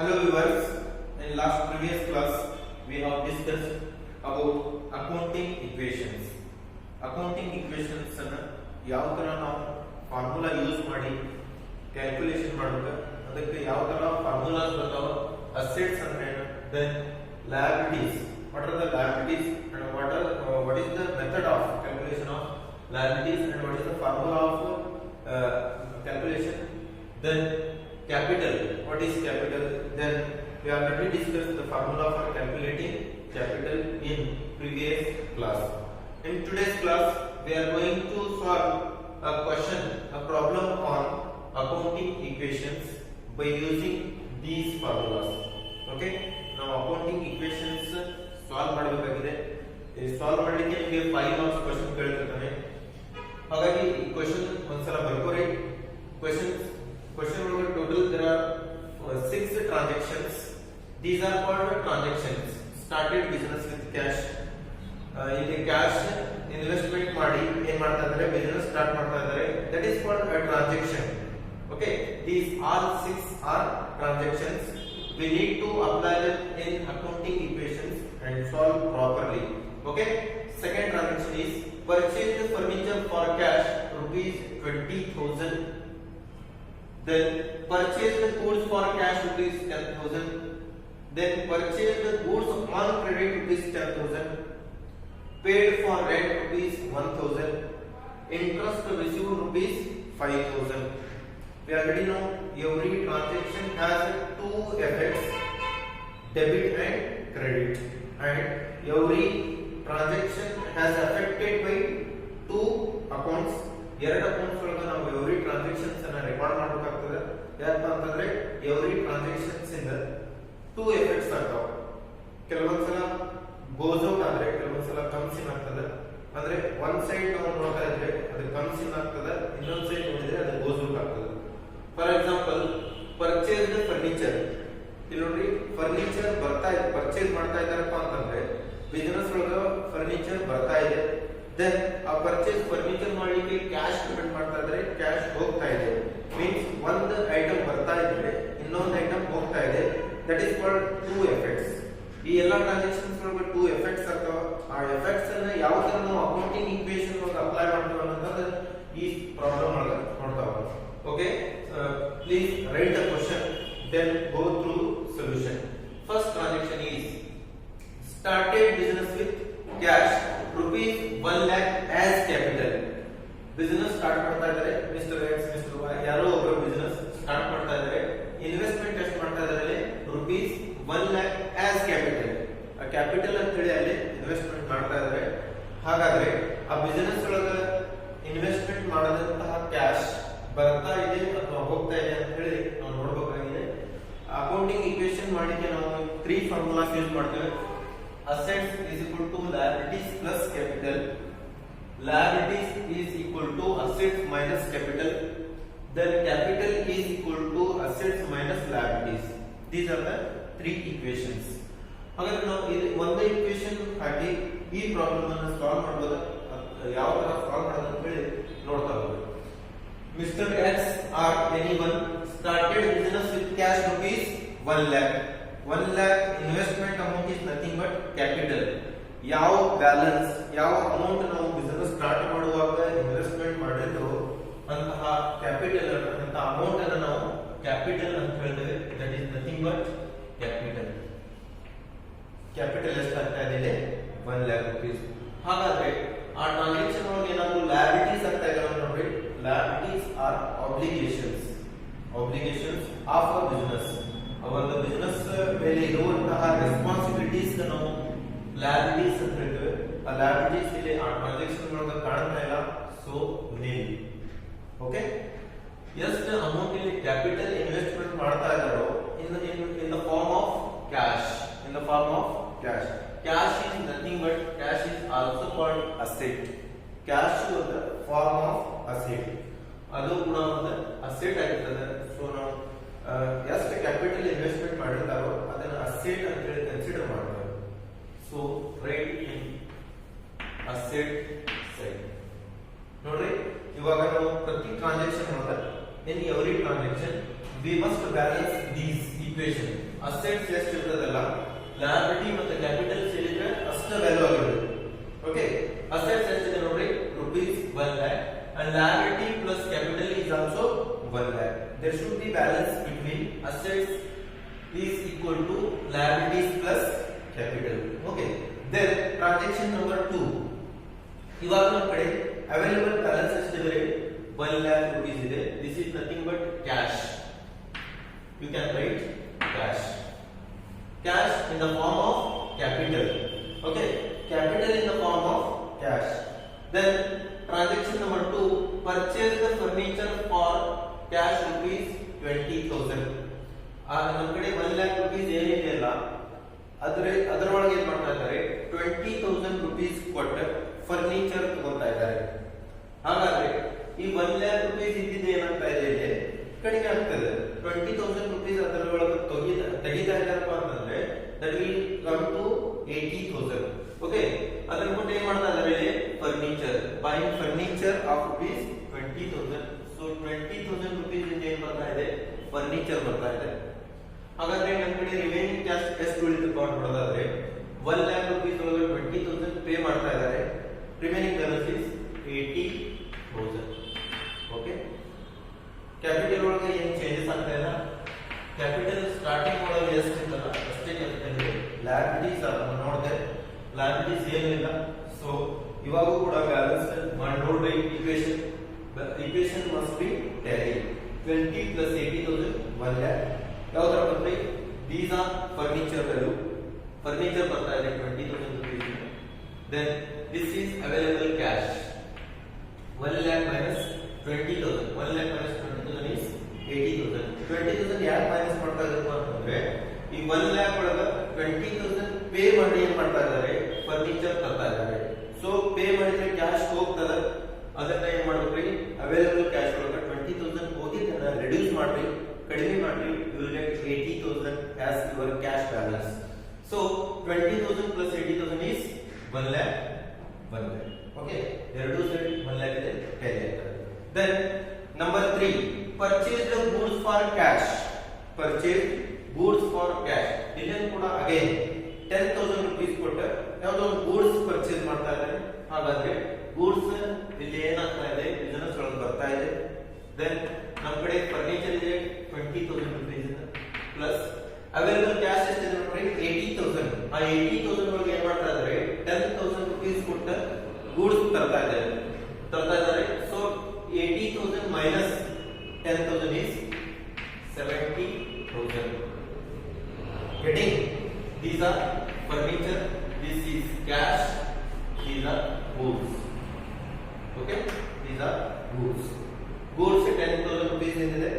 Hello viewers, in last previous class we have discussed about accounting equations. Accounting equations ಅನ್ನು ಯಾವ ತರ ನಾವು formula use ಮಾಡಿ calculation ಮಾಡಬೇಕು, ಅದಕ್ಕೆ ಯಾವ ತರ ಫಾರ್ಮುಲಾಸ್ ಬರ್ತಾವ, ಅಸೆಟ್ಸ್ ಅಂದ್ರೆ ಏನು, then liabilities, what are the liabilities and what is the method of calculation of liabilities and what is the formula of calculation, then capital, what is capital, then we already discussed the formula for calculating capital in previous class. In today's class we are going to solve a problem on accounting equations by using these formulas. Okay, now accounting equations solve ಮಾಡಬೇಕಾಗಿದೆ. Solve ಮಾಡಲಿಕ್ಕೆ ನಿಮಗೆ 5 marks question ಕೇಳ್ತಿರ್ತಾನೆ, ಹಾಗಾಗಿ ಈ question ಒಂದ್ಸಲ ಬರ್ಕೋರಿ. Question ಒಳಗೆ total there are 6 transactions. These are called transactions. Started business with cash. ಇಲ್ಲಿ cash investment ಮಾಡಿ ಏನ್ ಮಾಡ್ತಾ ಇದ್ದಾರೆ, ಬಿಸಿನೆಸ್ ಸ್ಟಾರ್ಟ್ ಮಾಡ್ತಾ ಇದ್ದಾರೆ. That is called a transaction. Okay, these all 6 are transactions. We need to apply them in accounting equations and solve properly. Okay, second transaction is purchased furniture for cash rupees 20,000. Then purchased goods for cash rupees 10,000. Then purchased goods on credit rupees 10,000. Paid for rent rupees 1,000. Interest received rupees 5,000. We already know every transaction has two effects, debit and credit, and every transaction has affected by two accounts. ಎರಡು accounts ಒಳಗೆ ನಾವು every transactions ಅನ್ನು record ಮಾಡಬೇಕಾಗ್ತದೆ. ಯಾಕಂತ ಅಂತಂದ್ರೆ every transactions ಇಂದ two effects ಆಗ್ತಾವ. ಕೆಲವೊಂದ್ಸಲ ಗೋಸ್ ಔಟ್ ಆದ್ರೆ ಕೆಲವೊಂದ್ಸಲ ಕಮ್ಸ್ ಇನ್ ಆಗ್ತದೆ. ಅಂದ್ರೆ ಒಂದ್ ಸೈಡ್ ನಾವು ನೋಡ್ತಾ ಇದ್ರೆ ಅದು ಕಮ್ಸ್ ಇನ್ ಆಗ್ತದೆ, ಇನ್ನೊಂದ್ ಸೈಡ್ ನೋಡಿದ್ರೆ ಅದು ಗೋಸ್ ಔಟ್ ಆಗ್ತದೆ. ಫಾರ್ ಎಕ್ಸಾಂಪಲ್ ಪರ್ಚೇಸ್ಡ್ ಫರ್ನಿಚರ್, ಇಲ್ಲಿ ನೋಡ್ರಿ ಫರ್ನಿಚರ್ ಪರ್ಚೇಸ್ ಮಾಡ್ತಾ ಇದ್ದಾರಪ್ಪ ಅಂತಂದ್ರೆ ಬಿಸಿನೆಸ್ ಒಳಗ ಫರ್ನಿಚರ್ ಬರ್ತಾ ಇದೆ. ದೆನ್ ಆ ಪರ್ಚೇಸ್ ಫರ್ನಿಚರ್ ಮಾಡ್ಲಿಕ್ಕೆ ಕ್ಯಾಶ್ ಪೇಮೆಂಟ್ ಮಾಡ್ತಾ ಇದ್ರೆ ಕ್ಯಾಶ್ ಹೋಗ್ತಾ ಇದೆ. ಮೀನ್ಸ್ ಒಂದು ಐಟಮ್ ಬರ್ತಾ ಇದ್ರೆ ಇನ್ನೊಂದು ಐಟಮ್ ಹೋಗ್ತಾ ಇದೆ. That is called two effects. ಈ ಎಲ್ಲಾ ಟ್ರಾನ್ಸಾಕ್ಷನ್ಸ್ ಒಳಗೆ ಟೂ ಎಫೆಕ್ಟ್ಸ್ ಆಗ್ತಾವ. ಆ ಎಫೆಕ್ಟ್ಸ್ ಅನ್ನ ಯಾವ ತರ ನಾವು ಅಕೌಂಟಿಂಗ್ ಈಕ್ವೇಷನ್ ಒಳಗೆ ಅಪ್ಲೈ ಮಾಡ್ತೀವಿ ಅನ್ನೋದು ಈ ಪ್ರಾಬ್ಲಮ್ ಒಳಗೆ ನೋಡ್ತಾವ. Okay, please write the question then go through solution. First transaction is started business with cash rupees 1 lakh as capital. Business start ಮಾಡ್ತಾ ಇದ್ದಾರೆ, ಮಿಸ್ಟರ್ ಎಕ್ಸ್ ಮಿಸ್ಟರ್ ವೈ ಯಾರೋ ಒಬ್ಬರು ಬಿಸಿನೆಸ್ ಸ್ಟಾರ್ಟ್ ಮಾಡ್ತಾ ಇದ್ದಾರೆ. ಇನ್ವೆಸ್ಟ್ಮೆಂಟ್ ಎಷ್ಟು ಮಾಡ್ತಾ ಇದ್ದಾರೆ, rupees 1 lakh as capital. ಆ ಕ್ಯಾಪಿಟಲ್ ಅಂತ ಹೇಳಿ ಅಲ್ಲಿ ಇನ್ವೆಸ್ಟ್ಮೆಂಟ್ ಮಾಡ್ತಾ ಇದ್ದಾರೆ. ಹಾಗಾದ್ರೆ ಆ ಬಿಸಿನೆಸ್ ಒಳಗೆ ಇನ್ವೆಸ್ಟ್ಮೆಂಟ್ ಮಾಡದಂತಹ ಕ್ಯಾಶ್ ಬರ್ತಾ ಇದೆ ಅಥವಾ ಹೋಗ್ತಾ ಇದೆ ಅಂತ ಹೇಳಿ ನಾವು ನೋಡಬೇಕಾಗಿದೆ. ಅಕೌಂಟಿಂಗ್ ಈಕ್ವೇಷನ್ ಮಾಡಲಿಕ್ಕೆ ನಾವು 3 ಫಾರ್ಮುಲಾಸ್ ಯೂಸ್ ಮಾಡ್ತೇವೆ. Assets is equal to liabilities plus capital. Liabilities is equal to assets minus capital. Then capital is equal to assets minus liabilities. These are the 3 equations. ಹಾಗಾದ್ರೆ ನಾವು ಒಂದೇ ಈಕ್ವೇಷನ್ ಹಾಕಿ ಈ problem ಅನ್ನು solve ಮಾಡಬಹುದು. ಯಾವ ತರ solve ಮಾಡೋದು ಅಂತ ಹೇಳಿ ನೋಡ್ತಾ ಹೋಗೋಣ. Mr. X or anyone started business with cash rupees 1 lakh. 1 lakh investment amount is nothing but capital. ಯಾವ ಬ್ಯಾಲೆನ್ಸ್ ಯಾವ ಅಮೌಂಟ್ ನಾವು ಬಿಸಿನೆಸ್ ಸ್ಟಾರ್ಟ್ ಮಾಡುವಾಗ ಇನ್ವೆಸ್ಟ್ಮೆಂಟ್ ಮಾಡಿದ್ರು ಅಂತಹ ಕ್ಯಾಪಿಟಲ್ ಅಂತ ಅಮೌಂಟ್ ಅನ್ನು ನಾವು ಕ್ಯಾಪಿಟಲ್ ಅಂತ ಹೇಳ್ತೇವೆ. That is nothing but capital. Capital ಎಷ್ಟು ಆಗ್ತಾ ಇದೆ, 1 lakh rupees. ಹಾಗಾದ್ರೆ ಆ ಟ್ರಾನ್ಸಾಕ್ಷನ್ ಒಳಗೆ ಏನಾದ್ರು ಲಯಬಿಲಿಟೀಸ್ ಆಗ್ತಾ ಇದಾವೆ ನೋಡ್ರಿ. Liabilities are obligations of a business. ಒಂದು ಬಿಸಿನೆಸ್ ಮೇಲೆ ಇರುವಂತಹ ರೆಸ್ಪಾನ್ಸಿಬಿಲಿಟೀಸ್ ನಾವು liabilities ಅಂತ ಹೇಳ್ತೇವೆ. ಆ liabilities ಇಲ್ಲಿ ಆ ಟ್ರಾನ್ಸಾಕ್ಷನ್ ಒಳಗೆ ಕಾಣ್ತಾ ಇಲ್ಲ, ಸೊ ನೇಲ್. ಓಕೆ, ಎಷ್ಟು ಅಮೌಂಟ್ ಇಲ್ಲಿ ಕ್ಯಾಪಿಟಲ್ ಇನ್ವೆಸ್ಟ್ಮೆಂಟ್ ಮಾಡ್ತಾ ಇದ್ದಾರೋ in the form of cash. Cash is nothing but cash is also called asset. Cash is the form of asset. ಅದು ಕೂಡ ಒಂದು ಅಸೆಟ್ ಆಗಿರ್ತದೆ. ಸೊ ನಾವು ಎಷ್ಟು ಕ್ಯಾಪಿಟಲ್ ಇನ್ವೆಸ್ಟ್ಮೆಂಟ್ ಮಾಡಿರ್ತಾರೋ ಅದನ್ನ ಅಸೆಟ್ ಅಂತ ಹೇಳಿ ಕನ್ಸಿಡರ್ ಮಾಡ್ತಾರೆ. ಸೊ ರೈಟ್ ಇನ್ ಅಸೆಟ್ ಸೈಡ್. ನೋಡ್ರಿ, ಇವಾಗ ನಾವು ಪ್ರತಿ ಟ್ರಾನ್ಸಾಕ್ಷನ್ ಒಳಗೆ in every transaction we must balance these equation. Assets ಎಷ್ಟು ಇರ್ತದಲ್ಲ liability ಮತ್ತು capital ಸೇರಿದ್ರೆ ಅಷ್ಟೇ ವ್ಯಾಲ್ಯೂ ಆಗಿರುತ್ತೆ. ಓಕೆ, assets ಎಷ್ಟಿದೆ ನೋಡ್ರಿ rupees 1 lakh and liability plus capital is also 1 lakh. There should be balance between assets is equal to liabilities plus capital. Okay, then transaction number 2. ಇವಾಗ ನಮ್ಮ ಕಡೆ available balance ಎಷ್ಟಿದೆ 1 lakh rupees ಇದೆ. This is nothing but cash. You can write cash in the form of capital. Okay, capital in the form of cash. Then transaction number 2, purchase the furniture for cash rupees 20,000. ನಮ್ಮ ಕಡೆ 1 lakh rupees ಏನಿದೆ ಅಲ್ಲ ಅದರೊಳಗೆ ಏನು ಮಾಡ್ತಾ ಇದ್ದಾರೆ 20,000 rupees ಕೊಟ್ಟು furniture ತಗೊಳ್ತಾ ಇದ್ದಾರೆ. ಹಾಗಾದ್ರೆ ಈ 1 lakh rupees ಇದ್ದಿದ್ದು ಏನಾಗ್ತಾ ಇದೆ ಇಲ್ಲಿ ಕಡಿಮೆ ಆಗ್ತದೆ. 20,000 rupees ಅದರೊಳಗೆ ತೆಗಿತಾ ಇದ್ದಾರಪ್ಪ ಅಂತಂದ್ರೆ that will come to 80,000. Okay, ಅದರ ಮುಂದೆ ಏನು ಮಾಡ್ತಾ ಇದ್ದಾರೆ ಇಲ್ಲಿ furniture, buying furniture of rupees 20,000. so 20,000 rupees ಇಂದ ಏನು ಬರ್ತಾ ಇದೆ ಫರ್ನಿಚರ್ ಬರ್ತಾ ಇದೆ. ಹಾಗಾದ್ರೆ ನಮ್ಮ ಕಡೆ ರಿಮೈನಿಂಗ್ ಕ್ಯಾಶ್ ಎಷ್ಟು ಉಳಿತು ಕೌಂಟ್ ಮಾಡೋದಾದ್ರೆ 1 lakh rupees ಒಳಗೆ 20,000 ಪೇ ಮಾಡ್ತಾ ಇದ್ದಾರೆ. Remaining balance is 80,000. Okay, capital ಒಳಗೆ ಏನು ಚೇಂಜಸ್ ಆಗ್ತಾ ಇಲ್ಲ. ಕ್ಯಾಪಿಟಲ್ ಸ್ಟಾರ್ಟಿಂಗ್ ಒಳಗೆ ಎಷ್ಟು ಇತ್ತಲ್ಲ ಅಷ್ಟೇ ಕ್ಯಾಪಿಟಲ್ ಇದೆ. ಲಯಬಿಲಿಟೀಸ್ ನೋಡಿದೆ, ಲಯಬಿಲಿಟೀಸ್ ಏನಿಲ್ಲ. ಸೊ ಇವಾಗ ಕೂಡ ಬ್ಯಾಲೆನ್ಸ್ ಮಾಡಿ ನೋಡ್ರಿ. Equation must be tally 20 plus 80,000 1 lakh. ಯಾವ್ದ್ರ ಬಂದ್ರೆ these are furniture value. Furniture ಬರ್ತಾ ಇದೆ 20,000 rupees. Then this is available cash 1 lakh minus 20,000. 1 lakh minus 20,000 is 80,000. 20,000 ಯಾಕೆ ಮೈನಸ್ ಮಾಡ್ತಾ ಇದ್ರು ಅಂತಂದ್ರೆ ಈ 1 lakh ಒಳಗ 20,000 ಪೇ ಮಾಡಿ ಏನ್ ಮಾಡ್ತಾ ಇದ್ದಾರೆ ಫರ್ನಿಚರ್ ತರ್ತಾ ಇದ್ದಾರೆ. ಸೊ ಪೇ ಮಾಡಿದ್ರೆ ಕ್ಯಾಶ್ ಹೋಗ್ತದ, ಅದನ್ನ ಏನ್ ಮಾಡ್ಬೇಕ್ರಿ ಅವೈಲೇಬಲ್ ಕ್ಯಾಶ್ ಒಳಗ 20,000 ಹೋಗಿದ್ದನ್ನ ರಿಡ್ಯೂಸ್ ಮಾಡ್ರಿ, ಕಡಿಮೆ ಮಾಡ್ರಿ. You will get 80,000 as your cash balance. So 20,000 plus 80,000 is 1 lakh. Okay, ಎರಡು ಸೈಡ್ 1 lakh ಇದೆ, 10 lakh. Then number 3, purchase the goods for cash. Purchase goods for cash. ಇಲ್ಲಿ ಕೂಡ ಅಗೇನ್ 10,000 rupees ಕೊಟ್ಟು ಯಾವುದೋ ಒಂದು ಗೂಡ್ಸ್ ಪರ್ಚೇಸ್ ಮಾಡ್ತಾ ಇದ್ದಾರೆ. ಹಾಗಾದ್ರೆ ಗೂಡ್ಸ್ ಇಲ್ಲಿ ಏನಾಗ್ತಾ ಇದೆ ಬಿಸಿನೆಸ್ ಒಳಗೆ ಬರ್ತಾ ಇದೆ. ದೆನ್ ನಮ್ಮ ಕಡೆ ಫರ್ನಿಚರ್ ಇದೆ 20,000 rupees ಪ್ಲಸ್ ಅವೈಲೇಬಲ್ ಕ್ಯಾಶ್ ಎಷ್ಟಿದೆ ನೋಡಿ 80,000. ಆ 80,000 ಒಳಗೆ ಏನ್ ಮಾಡ್ತಾ ಇದ್ದಾರೆ 10,000 rupees ಕೊಟ್ಟು ಗೂಡ್ಸ್ ತರ್ತಾ ಇದ್ದಾರೆ. So 80,000 minus 10,000 is 70,000. Getting? These are furniture, this is cash, these are goods. Okay, these are goods. Goods 10,000 rupees ಏನಿದೆ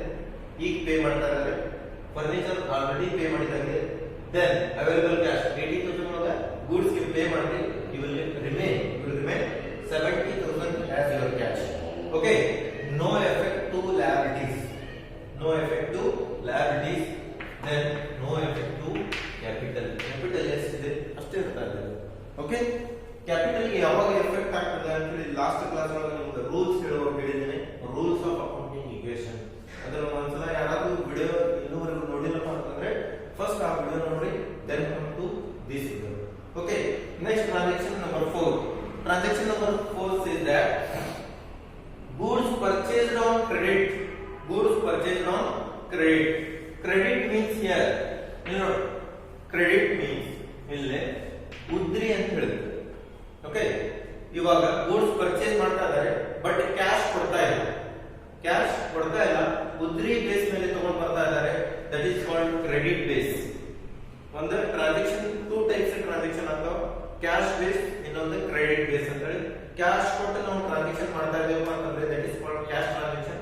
ಈಗ ಪೇ ಮಾಡ್ತಾ ಇದ್ದಾರೆ. ಫರ್ನಿಚರ್ ಆಲ್ರೆಡಿ ಪೇ ಮಾಡಿದ್ದಾರೆ. ದೆನ್ ಅವೈಲೇಬಲ್ ಕ್ಯಾಶ್ 80,000 ಒಳಗೆ ಗೂಡ್ಸ್ ಗೆ ಪೇ ಮಾಡಿ you will remain 70,000 as your cash. Okay, no effect to liabilities. Then no effect to capital. Capital ಎಷ್ಟಿದೆ ಅಷ್ಟೇ ಇರ್ತಾ ಇದೆ. ಓಕೆ, ಕ್ಯಾಪಿಟಲ್ ಗೆ ಯಾವಾಗ ಎಫೆಕ್ಟ್ ಆಗ್ತದೆ ಅಂತ ಹೇಳಿ ಲಾಸ್ಟ್ ಕ್ಲಾಸ್ ಒಳಗೆ ನಿಮಗೆ ರೂಲ್ಸ್ ಹೇಳಿದ್ದೇನೆ. Rules of accounting equation. ಅದನ್ನ ಒಂದ್ಸಲ ಯಾರಾದ್ರೂ ವಿಡಿಯೋ ಇನ್ನೂವರೆಗೂ ನೋಡಿಲ್ಲಪ್ಪ ಅಂತಂದ್ರೆ ಫಸ್ಟ್ ಆ ವಿಡಿಯೋ ನೋಡ್ರಿ, then come to this video. Okay, next transaction number 4. Transaction number 4 says that goods purchased on credit. Credit means here, credit means ಇಲ್ಲಿ ಉದ್ರಿ ಅಂತ ಹೇಳುತ್ತೆ. ಓಕೆ, ಇವಾಗ ಗೂಡ್ಸ್ ಪರ್ಚೇಸ್ ಮಾಡ್ತಾ ಇದ್ದಾರೆ ಬಟ್ ಕ್ಯಾಶ್ ಕೊಡ್ತಾ ಇಲ್ಲ, ಉದ್ರಿ ಬೇಸ್ ಮೇಲೆ ತಗೊಂಡು ಬರ್ತಾ ಇದ್ದಾರೆ. That is called credit base. ಒಂದು ಟ್ರಾನ್ಸಾಕ್ಷನ್ 2 ಟೈಪ್ಸ್ ಟ್ರಾನ್ಸಾಕ್ಷನ್ ಆಗ್ತಾವ, ಕ್ಯಾಶ್ ಬೇಸ್, ಇನ್ನೊಂದು ಕ್ರೆಡಿಟ್ ಬೇಸ್ ಅಂತ ಹೇಳಿ. ಕ್ಯಾಶ್ ಕೊಟ್ಟು ನಾವು ಟ್ರಾನ್ಸಾಕ್ಷನ್ ಮಾಡ್ತಾ ಇದ್ದೇವೆ ಅಂತಂದ್ರೆ that is called cash transaction.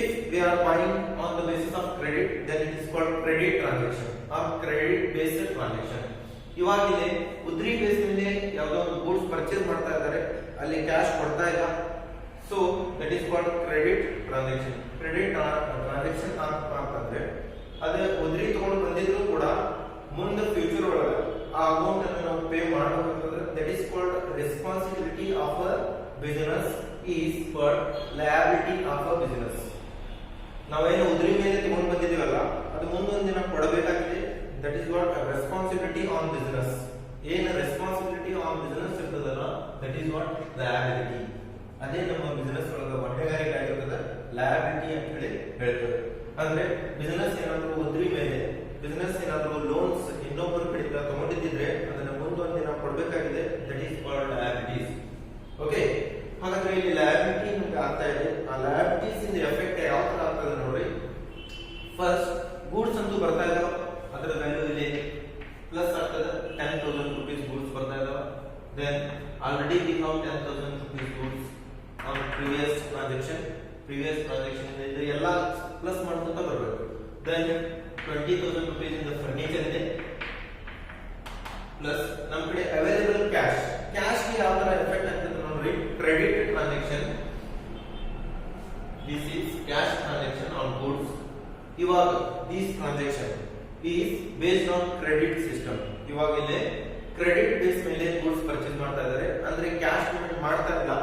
If we are buying on the basis of credit, then it is called credit transaction or credit based transaction. ಇವಾಗ ಇಲ್ಲಿ ಉದ್ರಿ ಬೇಸ್ ಮೇಲೆ ಯಾವುದೋ ಒಂದು ಗೂಡ್ಸ್ ಪರ್ಚೇಸ್ ಮಾಡ್ತಾ ಇದ್ದಾರೆ, ಅಲ್ಲಿ ಕ್ಯಾಶ್ ಕೊಡ್ತಾ ಇಲ್ಲ. So that is called credit transaction. Credit transaction ಅಂತಂದ್ರೆ ಅದೇ ಉದ್ರಿ ತಗೊಂಡು ಬಂದಿದ್ರು ಕೂಡ ಮುಂದೆ ಫ್ಯೂಚರ್ ಒಳಗೆ ಆ ಅಮೌಂಟ್ ಅನ್ನು ನಾವು ಪೇ ಮಾಡಬೇಕಂದ್ರೆ that is called responsibility of a business is called liability of a business. ನಾವೇನು ಉದ್ರಿ ಮೇಲೆ ತಗೊಂಡು ಬಂದಿದ್ದೀವಲ್ಲ ಅದು ಮುಂದೊಂದು ದಿನ ಕೊಡಬೇಕಾಗಿದೆ. That is what responsibility on business. ಏನು ರೆಸ್ಪಾನ್ಸಿಬಿಲಿಟಿ ಆನ್ ಬಿಸಿನೆಸ್ ಇರ್ತದಲ್ಲ ದಟ್ ಈಸ್ ವಾಟ್ ಲಯಬಿಲಿಟಿ. ಅದೇ ನಮ್ಮ ಬಿಸಿನೆಸ್ ಒಳಗೆ ಹೊಣೆಗಾರಿಕೆ ಆಗಿರ್ತದೆ ಲಯಬಿಲಿಟಿ ಅಂತ ಹೇಳಿ ಹೇಳ್ತೇವೆ. ಅಂದ್ರೆ ಬಿಸಿನೆಸ್ ಏನಾದರೂ ಉದ್ರಿ ಮೇಲೆ ಬಿಸಿನೆಸ್ ಏನಾದರೂ ಲೋನ್ಸ್ ಇನ್ನೊಬ್ಬರ ಕಡೆಯಿಂದ ತಗೊಂಡಿದ್ದಿದ್ರೆ ಅದನ್ನ ಮುಂದೊಂದು ದಿನ ಕೊಡಬೇಕಾಗಿದೆ. That is called liabilities. Okay, ಹಾಗಾದ್ರೆ ಇಲ್ಲಿ ಲಯಬಿಲಿಟಿ ನಿಮ್ಗೆ ಆಗ್ತಾ ಇದೆ. ಆ ಲಯಬಿಲಿಟೀಸ್ ಇಂದ ಎಫೆಕ್ಟ್ ಯಾವ ತರ ಆಗ್ತದೆ ನೋಡಿ. ಫಸ್ಟ್ ಗೂಡ್ಸ್ ಅಂತೂ ಬರ್ತಾ ಇದಾವ, ಅದರ ವ್ಯಾಲ್ಯೂ ಇಲ್ಲಿ ಪ್ಲಸ್ ಆಗ್ತದೆ. 10,000 rupees ಗೂಡ್ಸ್ ಬರ್ತಾ ಇದಾವ. Then already we have 10,000 rupees goods on previous transaction ಇದು ಎಲ್ಲ ಪ್ಲಸ್ ಮಾಡ್ಕೊಂತ ಬರಬೇಕು. ದೆನ್ 20,000 rupees ಇಂದ ಫರ್ನಿಚರ್ ಇದೆ. ಪ್ಲಸ್ ನಮ್ಮ ಕಡೆ ಅವೈಲೇಬಲ್ ಕ್ಯಾಶ್ ಗೆ ಯಾವ ತರ ಎಫೆಕ್ಟ್ ಆಗ್ತದೆ ನೋಡಿ. Credit transaction, this is cash transaction on goods. ಇವಾಗ this transaction is based on credit system. ಇವಾಗ ಇಲ್ಲಿ ಕ್ರೆಡಿಟ್ ಬೇಸ್ ಮೇಲೆ ಗೂಡ್ಸ್ ಪರ್ಚೇಸ್ ಮಾಡ್ತಾ ಇದ್ದಾರೆ. ಅಂದ್ರೆ ಕ್ಯಾಶ್ ಪೇಮೆಂಟ್ ಮಾಡ್ತಾ ಇಲ್ಲ.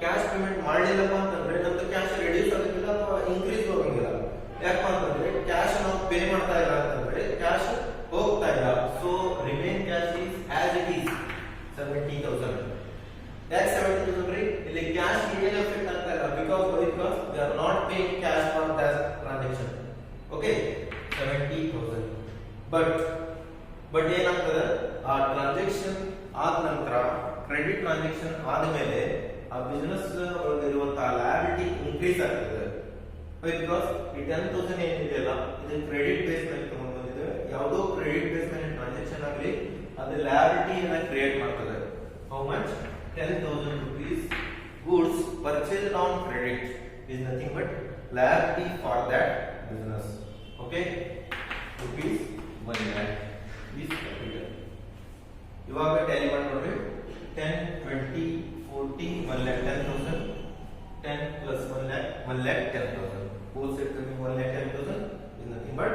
ಕ್ಯಾಶ್ ಪೇಮೆಂಟ್ ಮಾಡಲಿಲ್ಲಪ್ಪ ಅಂತಂದ್ರೆ ನಮ್ದು ಕ್ಯಾಶ್ ರೆಡ್ಯೂಸ್ ಆಗೋದಿಲ್ಲ ಅಥವಾ ಇನ್ಕ್ರೀಸ್ ಹೋಗಂಗಿಲ್ಲ. ಯಾಕಪ್ಪ ಅಂತಂದ್ರೆ ಕ್ಯಾಶ್ ನಾವು ಪೇ ಮಾಡ್ತಾ ಇಲ್ಲ ಅಂತಂದ್ರೆ ಕ್ಯಾಶ್ ಹೋಗ್ತಾ ಇಲ್ಲ. So remain cash is as it is 70,000. ಯಾಕೆ 70,000 ರೀ? ಇಲ್ಲಿ ಕ್ಯಾಶ್ ಏನು ಎಫೆಕ್ಟ್ ಆಗ್ತಾ ಇಲ್ಲ. Because we are not paying cash for that transaction. Okay, 70,000. But ಏನಾಗ್ತದೆ, ಆ ಟ್ರಾನ್ಸಾಕ್ಷನ್ ಆದ ನಂತರ ಕ್ರೆಡಿಟ್ ಟ್ರಾನ್ಸಾಕ್ಷನ್ ಆದ್ಮೇಲೆ ಆ ಬಿಸಿನೆಸ್ ಒಳಗಿರುವಂತಹ ಲಯಬಿಲಿಟಿ ಇನ್ಕ್ರೀಸ್ ಆಗ್ತದೆ. ಬಿಕಾಸ್ ಈ 10,000 ಏನಿದೆಯಲ್ಲ ಇದು ಕ್ರೆಡಿಟ್ ಬೇಸ್ ಮೇಲೆ ತಗೊಂಡು ಬಂದಿದ್ದೇವೆ. ಯಾವುದೋ ಕ್ರೆಡಿಟ್ ಬೇಸ್ ಮೇಲೆ ಟ್ರಾನ್ಸಾಕ್ಷನ್ ಆಗಲಿ ಅದು ಲಯಬಿಲಿಟಿಯನ್ನ ಕ್ರಿಯೇಟ್ ಮಾಡ್ತದೆ. How much? 10,000 rupees goods purchased on credit is nothing but liability for that business. Okay, rupees 1 lakh is capital. ಇವಾಗ ಟ್ಯಾಲಿ ಮಾಡಿ ನೋಡ್ರಿ. 10, 20, 40, 1 lakh 10,000. 10 plus 1 lakh 10,000. Both set coming 1 lakh 10,000 is nothing but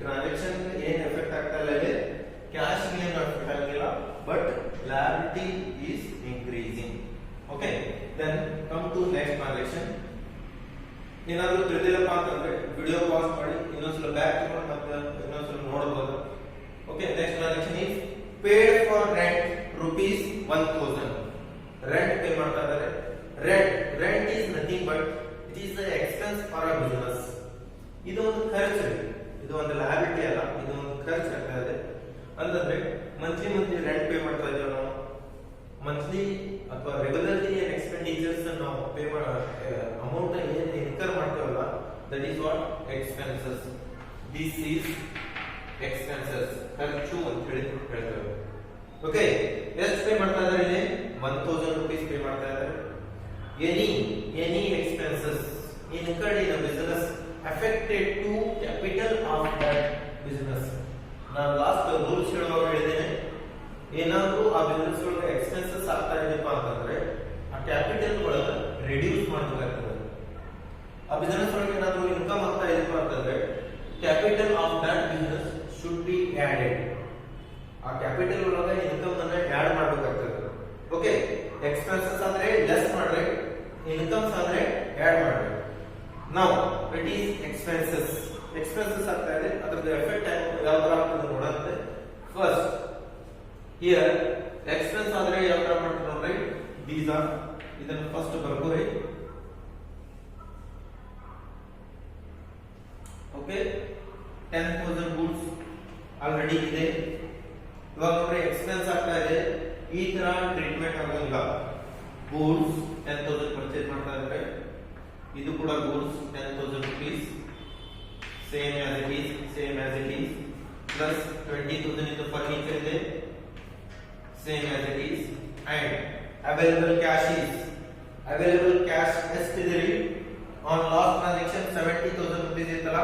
transaction ಏನ್ effect ಆಗ್ತಾ ಇಲ್ಲ. ಇಲ್ಲಿ cash ಏನು effect ಆಗಿಲ್ಲ, but liability is increasing. Okay, then come to next transaction. ಏನಾದರೂ ತಿಳಿದಿಲ್ಲಪ್ಪ ಅಂತಂದ್ರೆ ವಿಡಿಯೋ ಪಾಸ್ ಮಾಡಿ ಇನ್ನೊಂದ್ಸಲ ಬ್ಯಾಕ್ ತಗೊಂಡು ಮತ್ತೆ ಇನ್ನೊಂದ್ಸಲ ನೋಡಬಹುದು. Okay, next transaction is paid for rent rupees 1,000. Rent pay ಮಾಡ್ತಾ ಇದ್ದಾರೆ. Rent is nothing but it is the expense for a business. ಇದು ಒಂದು ಖರ್ಚು, ಇದು ಒಂದು ಲಯಬಿಲಿಟಿ ಅಲ್ಲ, ಇದು ಒಂದು ಖರ್ಚು ಆಗ್ತಾ ಇದೆ. ಅಂತಂದ್ರೆ ಮಂತ್ಲಿ ರೆಂಟ್ ಪೇ ಮಾಡ್ತಾ ಇದ್ದೇವೆ ನಾವು. ಮಂತ್ಲಿ ಅಥವಾ ರೆಗ್ಯುಲರ್ಲಿ ಏನ್ ಎಕ್ಸ್ಪೆಂಡಿಚರ್ಸ್ ನಾವು ಪೇ ಅಮೌಂಟ್ ಏನ್ ಇನ್ಕರ್ ಮಾಡ್ತೇವಲ್ಲ that is what expenses. This is expenses, ಖರ್ಚು ಅಂತ ಹೇಳಿ ಹೇಳ್ತೇವೆ. ಓಕೆ, ಎಷ್ಟು ಪೇ ಮಾಡ್ತಾ ಇದ್ದಾರೆ ಇಲ್ಲಿ? 1,000 rupees ಪೇ ಮಾಡ್ತಾ ಇದ್ದಾರೆ. Any expenses incurred in a business affected to capital of that business. ನಾನು ಲಾಸ್ಟ್ ರೂಲ್ಸ್ ಹೇಳುವಾಗ ಹೇಳಿದ್ದೇನೆ, ಏನಾದರೂ ಆ ಬಿಸಿನೆಸ್ ಒಳಗೆ ಎಕ್ಸ್ಪೆನ್ಸಸ್ ಆಗ್ತಾ ಇದೆಯಪ್ಪ ಅಂತಂದ್ರೆ ಆ ಕ್ಯಾಪಿಟಲ್ ಒಳಗೆ ರಿಡ್ಯೂಸ್ ಮಾಡಬೇಕಾಗ್ತದೆ. ಆ ಬಿಸಿನೆಸ್ ಒಳಗೆ ಏನಾದರೂ ಇನ್ಕಮ್ ಆಗ್ತಾ ಇದೆಯಪ್ಪ ಅಂತಂದ್ರೆ capital of that business should be added. ಆ ಕ್ಯಾಪಿಟಲ್ ಒಳಗೆ ಇನ್ಕಮ್ ಅನ್ನ ಆಡ್ ಮಾಡಬೇಕಾಗ್ತದೆ. ಓಕೆ, ಎಕ್ಸ್ಪೆನ್ಸಸ್ ಆದ್ರೆ ಲೆಸ್ ಮಾಡ್ರಿ, ಇನ್ಕಮ್ಸ್ ಆದ್ರೆ ಆಡ್ ಮಾಡ್ರಿ. Now it is expenses ಆಗ್ತಾ ಇದೆ. ಅದರ ಎಫೆಕ್ಟ್ ಯಾವ ತರ ಆಗ್ತದೆ ನೋಡಂತೆ. ಫಸ್ಟ್ ಹಿಯರ್ ಎಕ್ಸ್ಪೆನ್ಸ್ ಆದ್ರೆ ಯಾವ ತರ ಮಾಡ್ತೀವಿ ನೋಡ್ರಿ. ದೀಸ್ ಆರ್, ಇದನ್ನ ಫಸ್ಟ್ ಬರ್ಕೋರಿ. ಓಕೆ, 10,000 ಗೂಡ್ಸ್ ಆಲ್ರೆಡಿ ಇದೆ. ಇವಾಗ ನೋಡ್ರಿ ಎಕ್ಸ್ಪೆನ್ಸ್ ಆಗ್ತಾ ಇದೆ. ಈ ತರ ಟ್ರೀಟ್ಮೆಂಟ್ ಆಗೋದಿಲ್ಲ. ಗೂಡ್ಸ್ 10,000 ಪರ್ಚೇಸ್ ಮಾಡ್ತಾ ಇದ್ದಾರೆ. ಇದು ಕೂಡ goods 10,000 rupees, same as it is plus 20,000 into furniture ಇದೆ, same as it is. And available cash ಎಷ್ಟಿದೆ ರೀ? on last transaction 70,000 rupees ಇತ್ತಲ್ಲ,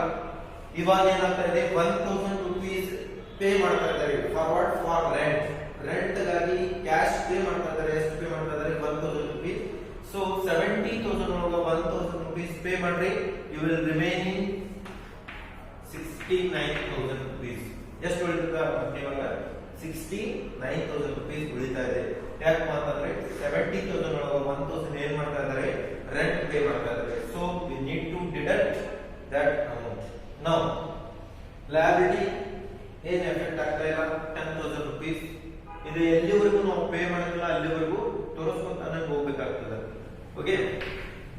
ಇವಾಗ ಏನಾಗ್ತಾ ಇದೆ 1,000 rupees ಪೇ ಮಾಡ್ತಾ ಇದ್ದಾರೆ. ಫಾರ್ವರ್ಡ್ ಫಾರ್ ರೆಂಟ್ ಗಾಗಿ ಕ್ಯಾಶ್ ಪೇ ಮಾಡ್ತಾ ಇದ್ದಾರೆ. ಎಷ್ಟು ಪೇ ಮಾಡ್ತಾ ಇದ್ದಾರೆ? 1,000 rupees. So 70,000 ಒಳಗೆ 1,000 rupees ಪೇ ಮಾಡ್ರಿ. You will remaining 69,000 rupees. ಎಷ್ಟು ಉಳಿತದ ಇವಾಗ? 69,000 rupees ಉಳಿತಾ ಇದೆ. ಯಾಕಪ್ಪ ಅಂತಂದ್ರೆ 70,000 ಒಳಗೆ 1,000 ಏನ್ ಮಾಡ್ತಾ ಇದ್ದಾರೆ? ರೆಂಟ್ ಪೇ ಮಾಡ್ತಾ ಇದ್ದಾರೆ. So we need to deduct that amount. Now liability ಏನು ಎಫೆಕ್ಟ್ ಆಗ್ತಾ ಇಲ್ಲ 10,000 rupees. ಇದು ಎಲ್ಲಿವರೆಗೂ ನಾವು ಪೇ ಮಾಡಿಲ್ಲ ಅಲ್ಲಿವರೆಗೂ ತೋರಿಸ್ಕೊಂತಾನೆ ಹೋಗಬೇಕಾಗ್ತದೆ. ಓಕೆ,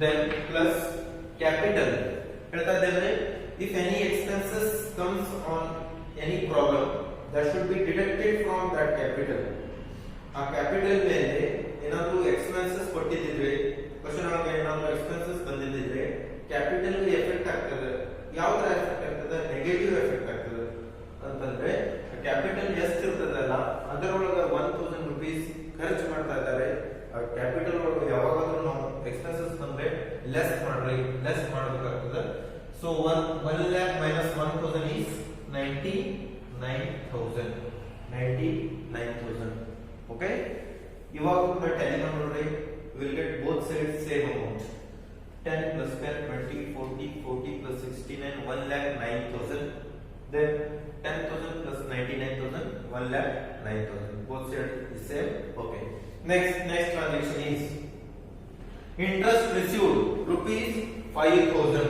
ದೆನ್ ಪ್ಲಸ್ ಕ್ಯಾಪಿಟಲ್ ಹೇಳ್ತಾ ಇದ್ದೇವೆ, if any expenses comes on any problem that should be deducted from that capital. ಆ ಕ್ಯಾಪಿಟಲ್ ಮೇಲೆ ಏನಾದರೂ ಎಕ್ಸ್ಪೆನ್ಸಸ್ ಕೊಟ್ಟಿದ್ರೆ, ಕ್ವಶನ್ ಒಳಗೆ ಏನಾದರೂ ಎಕ್ಸ್ಪೆನ್ಸಸ್ ಬಂದಿದ್ರೆ ಕ್ಯಾಪಿಟಲ್ ಎಫೆಕ್ಟ್ ಆಗ್ತದೆ. ಯಾವ ತರ ಎಫೆಕ್ಟ್ ಆಗ್ತದೆ? ನೆಗೆಟಿವ್ ಎಫೆಕ್ಟ್ ಆಗ್ತದೆ. ಅಂತಂದ್ರೆ ಕ್ಯಾಪಿಟಲ್ ಎಷ್ಟು ಇರ್ತದಲ್ಲ ಅದರೊಳಗೆ 1,000 rupees ಖರ್ಚು ಮಾಡ್ತಾ ಇದ್ದಾರೆ. ಆ ಕ್ಯಾಪಿಟಲ್ ಒಳಗೆ ಯಾವಾಗಾದ್ರೂ ನಾವು ಎಕ್ಸ್ಪೆನ್ಸಸ್ ಬಂದ್ರೆ ಲೆಸ್ ಮಾಡಬೇಕಾಗ್ತದೆ. So 1 lakh minus 1,000 is 99,000. Okay, ಇವಾಗ ಟ್ಯಾಲಿ ಮಾಡೋದ್ರೆ will get both sides same amount. 10 plus 10 20 40 plus 69 1,09,000. Then 10,000 plus 99,000 1,09,000. Both sides is same. Okay. Next transaction is interest received rupees 5,000.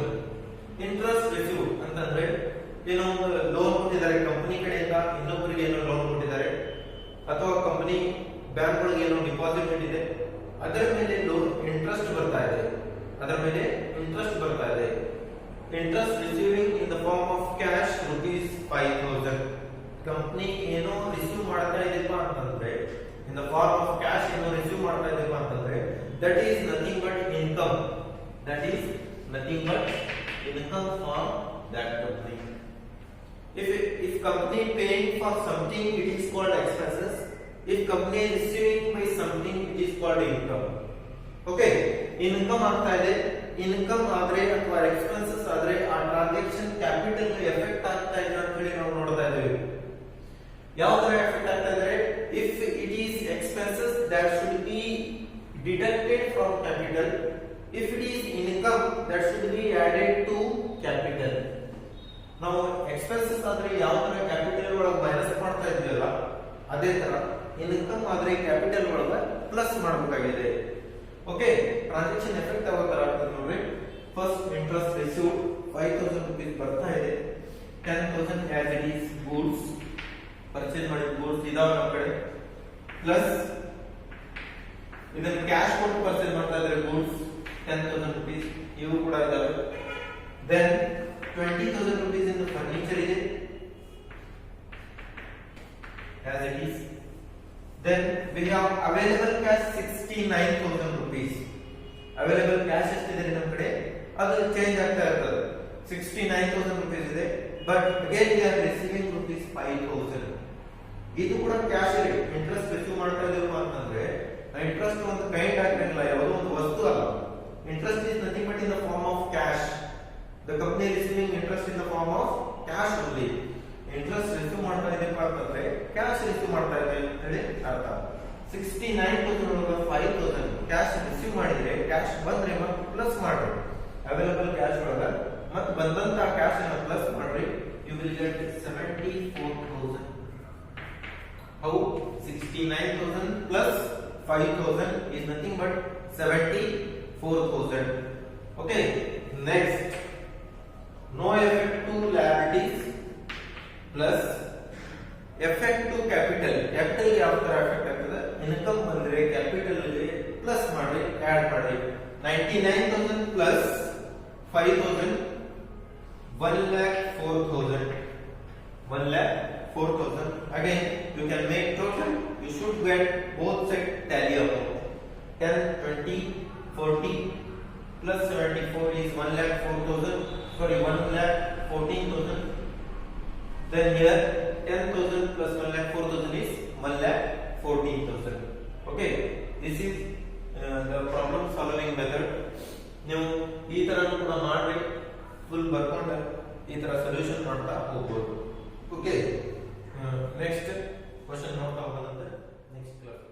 Interest received ಅಂತಂದ್ರೆ ಏನೋ loan ಕೊಟ್ಟಿದ್ದಾರೆ company ಕಡೆಯಿಂದ, ಇನ್ನೊಬ್ಬರಿಗೆ ಏನೋ loan ಕೊಟ್ಟಿದ್ದಾರೆ, ಅಥವಾ ಕಂಪನಿ ಬ್ಯಾಂಕ್ ಒಳಗೆ ಏನೋ ಡಿಪಾಸಿಟ್ ಇಟ್ಟಿದೆ, ಅದರ ಮೇಲೆ ಲೋನ್ ಇಂಟ್ರೆಸ್ಟ್ ಬರ್ತಾ ಇದೆ. Interest receiving in the form of cash rupees 5,000. Company ಏನೋ ರಿಸೀವ್ ಮಾಡ್ತಾ ಇದೆಪ್ಪ ಅಂತಂದ್ರೆ, in the form of cash ಏನೋ ರಿಸೀವ್ ಮಾಡ್ತಾ ಇದೆಪ್ಪ ಅಂತಂದ್ರೆ that is nothing but income. For that company. If company paying for something, it is called expenses. If company is receiving by something, it is called income. Okay, income ಆಗ್ತಾ ಇದೆ. Income ಆದ್ರೆ ಅಥವಾ expenses ಆದ್ರೆ ಆ transaction capital effect ಆಗ್ತಾ ಇದೆ ಅಂತ ಹೇಳಿ ನಾವು ನೋಡ್ತಾ ಇದ್ದೀವಿ. ಯಾವ ತರ ಎಫೆಕ್ಟ್ ಆಗ್ತಾ ಇದೆ? If it is expenses that should be deducted from capital. If it is income that should be added to capital. ನಾವು ಎಕ್ಸ್ಪೆನ್ಸಸ್ ಆದ್ರೆ ಯಾವ ತರ ಕ್ಯಾಪಿಟಲ್ ಒಳಗೆ ಮೈನಸ್ ಮಾಡ್ತಾ ಇದ್ವಿಲ್ಲ ಅದೇ ತರ ಇನ್ಕಮ್ ಆದ್ರೆ ಕ್ಯಾಪಿಟಲ್ ಒಳಗೆ ಪ್ಲಸ್ ಮಾಡಬೇಕಾಗಿದೆ. ಓಕೆ, ಟ್ರಾನ್ಸಾಕ್ಷನ್ ಎಫೆಕ್ಟ್ ಆಗೋ ತರ ಆಗ್ತದೆ ನೋಡ್ರಿ. ಫಸ್ಟ್ ಇಂಟ್ರೆಸ್ಟ್ ರಿಸೀವ್ಡ್ 5,000 rupees ಬರ್ತಾ ಇದೆ. 10,000 as it is goods, purchase ಮಾಡಿದ ಗೂಡ್ಸ್ ಇದಾವೆ ನಮ್ಮ ಕಡೆ, ಪ್ಲಸ್ ಇದನ್ನ ಕ್ಯಾಶ್ ಕೊಟ್ಟು ಪರ್ಚೇಸ್ ಮಾಡ್ತಾ ಇದ್ದಾರೆ ಗೂಡ್ಸ್ 10,000 rupees ಇವು ಕೂಡ ಇದಾವೆ. Then 20,000 rupees in the furniture ಇದೆ as it is. Then we have available cash 69,000 rupees. Available cash ಎಷ್ಟಿದೆ ನಮ್ಮ ಕಡೆ ಅದು ಚೇಂಜ್ ಆಗ್ತಾ ಇರ್ತದೆ. 69,000 rupees ಇದೆ, but again we are receiving rupees 5,000. ಇದು ಕೂಡ ಕ್ಯಾಶ್ ಇದೆ. ಇಂಟ್ರೆಸ್ಟ್ ರಿಸೀವ್ ಮಾಡ್ತಾ ಇದ್ದೀವಿ ಅಂತಂದ್ರೆ ಇಂಟ್ರೆಸ್ಟ್ ಒಂದು ಕೈಂಡ್ ಆಗಿರಲ್ಲ, ಯಾವುದೋ ಒಂದು ವಸ್ತು ಅಲ್ಲ. Interest is nothing but in the form of cash. The company is receiving interest in the form of cash only. Interest receive ಮಾಡ್ತಾ ಇದೆಪ್ಪ ಅಂತಂದ್ರೆ ಕ್ಯಾಶ್ ರಿಸೀವ್ ಮಾಡ್ತಾ ಇದೆ ಅಂತ ಹೇಳಿ ಅರ್ಥ. 69,000 ಒಳಗೆ 5,000 ಕ್ಯಾಶ್ ರಿಸೀವ್ ಮಾಡಿದ್ರೆ ಕ್ಯಾಶ್ ಬಂದ್ರೆ ಮತ್ತೆ ಪ್ಲಸ್ ಮಾಡ್ರಿ ಅವೈಲೇಬಲ್ ಕ್ಯಾಶ್ ಒಳಗೆ ಮತ್ತೆ ಬಂದಂತ ಕ್ಯಾಶ್ ಅನ್ನು ಪ್ಲಸ್ ಮಾಡ್ರಿ, you will get 74,000. How? 69,000 plus 5,000 is nothing but 74,000. Okay, next, no effect to liabilities plus effect to capital. Capital ಯಾವ ತರ ಎಫೆಕ್ಟ್ ಆಗ್ತದೆ? ಇನ್ಕಮ್ ಬಂದ್ರೆ ಕ್ಯಾಪಿಟಲ್ ಗೆ ಪ್ಲಸ್ ಮಾಡಿ ಆಡ್ ಮಾಡಿ. 99,000 plus 5,000 1,04,000. 1,04,000. Again you can make total. You should get both side tally amount. 10 20 40 plus 74 is 1,04,000. Sorry, 1,14,000. Then here 10,000 plus 1,04,000 is 1,14,000. Okay, this is the problem solving method. ನೀವು ಈ ತರ ಕೂಡ ಮಾಡಿ full ಬರ್ಕೊಂಡು ಈ ತರ ಸೊಲ್ಯೂಷನ್ ಮಾಡ್ತಾ ಹೋಗ್ಬೋದು. ಓಕೆ, ನೆಕ್ಸ್ಟ್ ಕ್ವೆಶ್ಚನ್ ನೋಡ್ತಾ ಹೋಗೋಣ ನೆಕ್ಸ್ಟ್ ಕ್ಲಾಸ್.